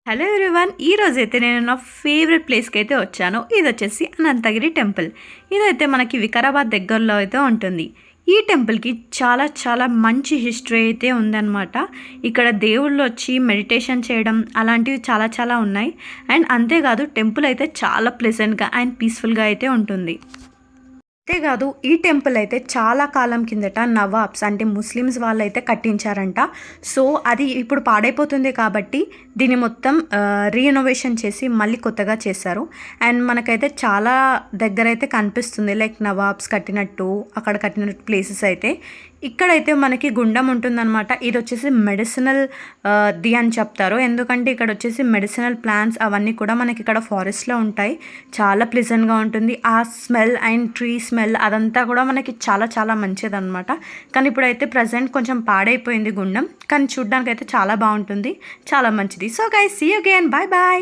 Hello everyone ఈ రోజైతే నేను నా ఫేవరెట్ ప్లేస్కి అయితే వచ్చాను. ఇది వచ్చేసి అనంతగిరి టెంపుల్. ఇదైతే మనకి వికారాబాద్ దగ్గరలో అయితే ఉంటుంది. ఈ టెంపుల్కి చాలా చాలా మంచి హిస్టరీ అయితే ఉందన్నమాట. ఇక్కడ దేవుళ్ళు వచ్చి మెడిటేషన్ చేయడం అలాంటివి చాలా చాలా ఉన్నాయి. అండ్ అంతేకాదు టెంపుల్ అయితే చాలా ప్లెజెంట్గా అండ్ పీస్ఫుల్గా అయితే ఉంటుంది. అంతేకాదు ఈ టెంపుల్ అయితే చాలా కాలం కిందట నవాబ్స్ అంటే ముస్లిమ్స్ వాళ్ళైతే కట్టించారంట. సో అది ఇప్పుడు పాడైపోతుంది కాబట్టి దీన్ని మొత్తం రీఇనోవేషన్ చేసి మళ్ళీ కొత్తగా చేశారు. అండ్ మనకైతే చాలా దగ్గర అయితే కనిపిస్తుంది లైక్ నవాబ్స్ కట్టినట్టు అక్కడ కట్టినట్టు ప్లేసెస్ అయితే. ఇక్కడైతే మనకి గుండం ఉంటుందన్నమాట. ఇది వచ్చేసి మెడిసినల్ ది అని చెప్తారు. ఎందుకంటే ఇక్కడ వచ్చేసి మెడిసినల్ ప్లాంట్స్ అవన్నీ కూడా మనకి ఇక్కడ ఫారెస్ట్లో ఉంటాయి. చాలా ప్లెజెంట్గా ఉంటుంది. ఆ స్మెల్ అండ్ ట్రీ స్మెల్ అదంతా కూడా మనకి చాలా చాలా మంచిదన్నమాట. కానీ ఇప్పుడైతే ప్రజెంట్ కొంచెం పాడైపోయింది గుండం. కానీ చూడ్డానికి అయితే చాలా బాగుంటుంది, చాలా మంచిది. So guys see you again, bye bye.